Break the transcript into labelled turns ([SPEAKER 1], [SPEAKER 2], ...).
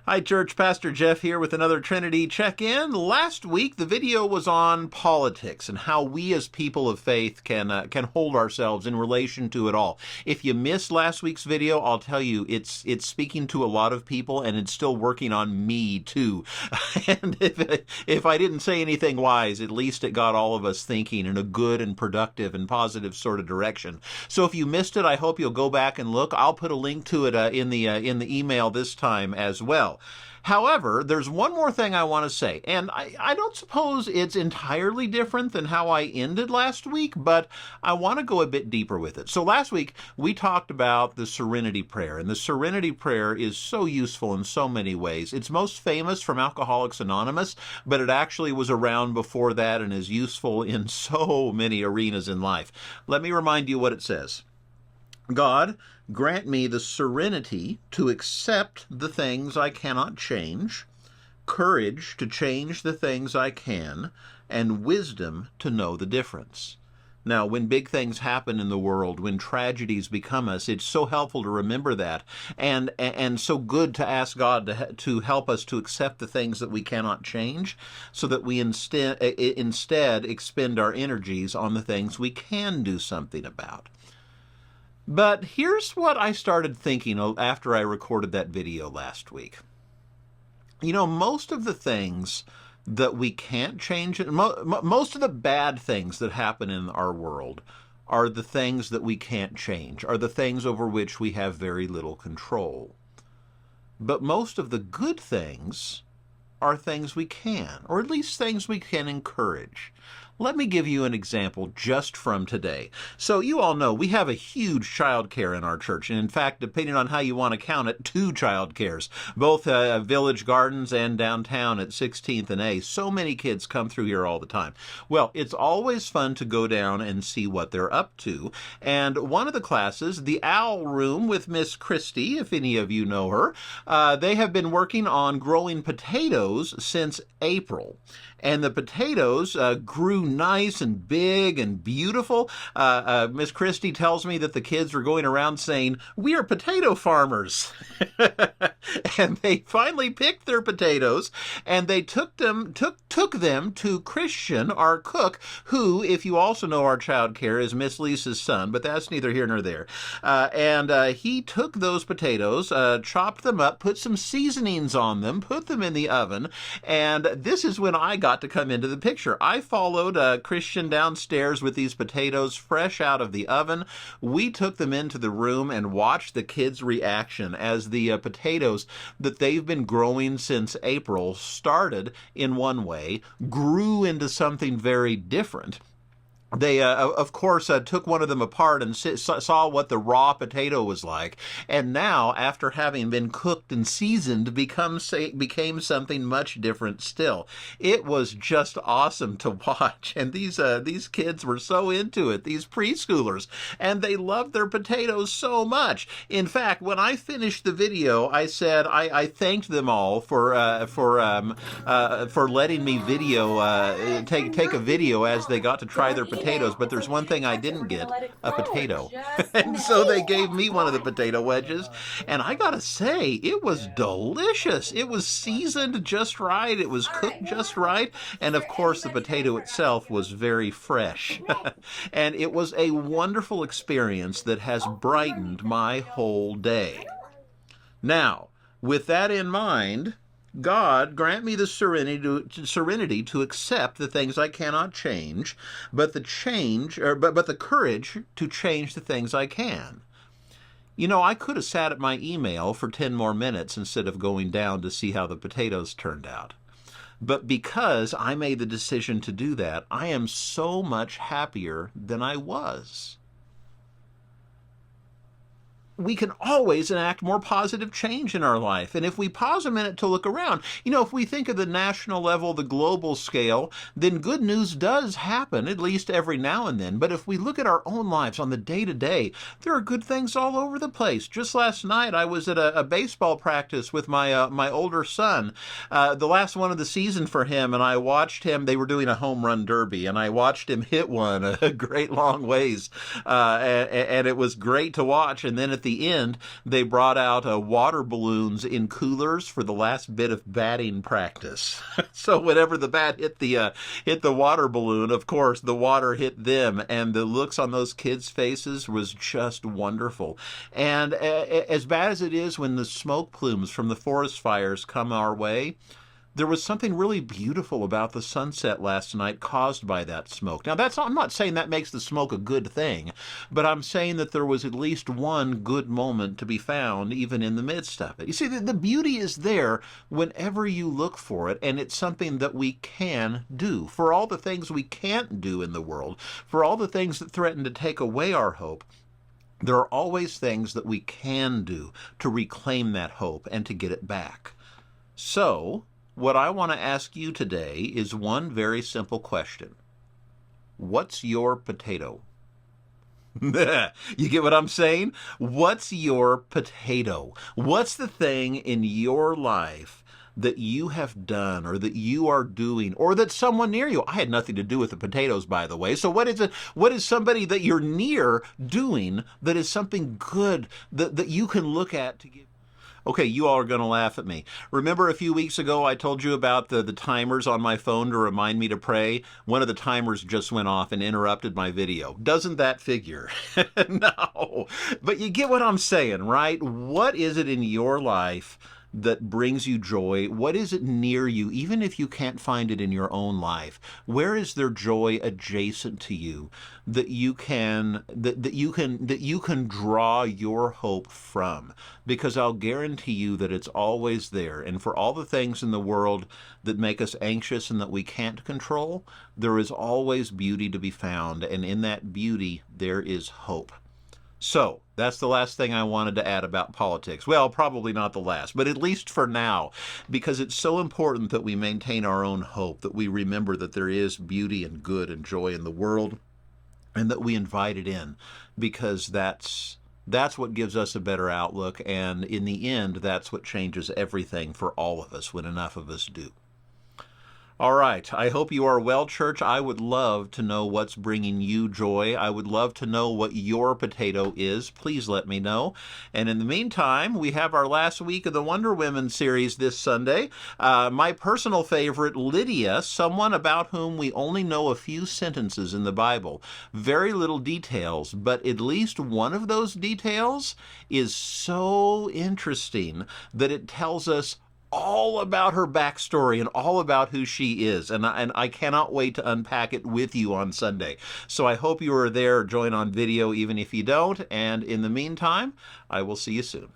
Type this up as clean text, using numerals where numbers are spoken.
[SPEAKER 1] Hi, Church. Pastor Jeff here with another Trinity check-in. Last week, the video was on politics and how we as people of faith can hold ourselves in relation to it all. If you missed last week's video, I'll tell you, it's speaking to a lot of people, and it's still working on me too. And if I didn't say anything wise, at least it got all of us thinking in a good and productive and positive sort of direction. So if you missed it, I hope you'll go back and look. I'll put a link to it in the email this time as well. However, there's one more thing I want to say, and I don't suppose it's entirely different than how I ended last week, but I want to go a bit deeper with it. So last week, we talked about the Serenity Prayer, and the Serenity Prayer is so useful in so many ways. It's most famous from Alcoholics Anonymous, but it actually was around before that and is useful in so many arenas in life. Let me remind you what it says. God, grant me the serenity to accept the things I cannot change, courage to change the things I can, and wisdom to know the difference. Now, when big things happen in the world, when tragedies become us, it's so helpful to remember that, and so good to ask God to help us to accept the things that we cannot change, so that we instead expend our energies on the things we can do something about. But here's what I started thinking after I recorded that video last week. You know, most of the things that we can't change, most of the bad things that happen in our world are the things that we can't change, are the things over which we have very little control. But most of the good things are things we can, or at least things we can encourage. Let me give you an example just from today. So you all know we have a huge child care in our church, and in fact, depending on how you want to count it, 2 child cares, both Village Gardens and downtown at 16th and A. So many kids come through here all the time. Well, it's always fun to go down and see what they're up to. And one of the classes, the Owl Room with Miss Christie, if any of you know her, they have been working on growing potatoes since April. And the potatoes grew nice and big and beautiful. Miss Christie tells me that the kids were going around saying, "We are potato farmers." And they finally picked their potatoes, and they took them to Christian, our cook, who, if you also know our child care, is Miss Lisa's son, but that's neither here nor there. And he took those potatoes, chopped them up, put some seasonings on them, put them in the oven, and this is when I got to come into the picture. I followed Christian downstairs with these potatoes fresh out of the oven. We took them into the room and watched the kids' reaction as the potatoes that they've been growing since April started in one way, grew into something very different. They, of course, took one of them apart and saw what the raw potato was like. And now, after having been cooked and seasoned, became something much different still. It was just awesome to watch. And these kids were so into it, these preschoolers. And they loved their potatoes so much. In fact, when I finished the video, I said I thanked them all for letting me take a video as they got to try their potatoes, but there's one thing I didn't get, a potato. And so they gave me one of the potato wedges, and I gotta say, it was delicious. It was seasoned just right, it was cooked just right, and of course the potato itself was very fresh. And it was a wonderful experience that has brightened my whole day. Now, with that in mind, God, grant me the serenity to accept the things I cannot change, but the courage to change the things I can. You know, I could have sat at my email for 10 more minutes instead of going down to see how the potatoes turned out. But because I made the decision to do that, I am so much happier than I was. We can always enact more positive change in our life. And if we pause a minute to look around, you know, if we think of the national level, the global scale, then good news does happen, at least every now and then. But if we look at our own lives on the day-to-day, there are good things all over the place. Just last night, I was at a baseball practice with my older son, the last one of the season for him, and I watched him. They were doing a home run derby, and I watched him hit one a great long ways, and it was great to watch. And then at the the end, they brought out water balloons in coolers for the last bit of batting practice. So whenever the bat hit the water balloon, of course, the water hit them, and the looks on those kids' faces was just wonderful. And as bad as it is when the smoke plumes from the forest fires come our way, there was something really beautiful about the sunset last night caused by that smoke. Now, I'm not saying that makes the smoke a good thing, but I'm saying that there was at least one good moment to be found even in the midst of it. You see, the beauty is there whenever you look for it, and it's something that we can do. For all the things we can't do in the world, for all the things that threaten to take away our hope, there are always things that we can do to reclaim that hope and to get it back. So, what I want to ask you today is one very simple question. What's your potato? You get what I'm saying? What's your potato? What's the thing in your life that you have done or that you are doing or that someone near you? I had nothing to do with the potatoes, by the way. So what is somebody that you're near doing that is something good that you can look at to give? Okay, you all are going to laugh at me. Remember a few weeks ago I told you about the timers on my phone to remind me to pray? One of the timers just went off and interrupted my video. Doesn't that figure? No. But you get what I'm saying, right? What is it in your life that brings you joy? What is it near you, even if you can't find it in your own life? Where is there joy adjacent to you that you can draw your hope from? Because I'll guarantee you that it's always there. And for all the things in the world that make us anxious and that we can't control, there is always beauty to be found, and in that beauty there is hope. So, that's the last thing I wanted to add about politics. Well, probably not the last, but at least for now, because it's so important that we maintain our own hope, that we remember that there is beauty and good and joy in the world, and that we invite it in, because that's what gives us a better outlook, and in the end, that's what changes everything for all of us when enough of us do. All right, I hope you are well, church. I would love to know what's bringing you joy. I would love to know what your potato is. Please let me know. And in the meantime, we have our last week of the Wonder Women series this Sunday. My personal favorite, Lydia, someone about whom we only know a few sentences in the Bible. Very little details, but at least one of those details is so interesting that it tells us all about her backstory and all about who she is. And I cannot wait to unpack it with you on Sunday. So I hope you are there, join on video even if you don't. And in the meantime, I will see you soon.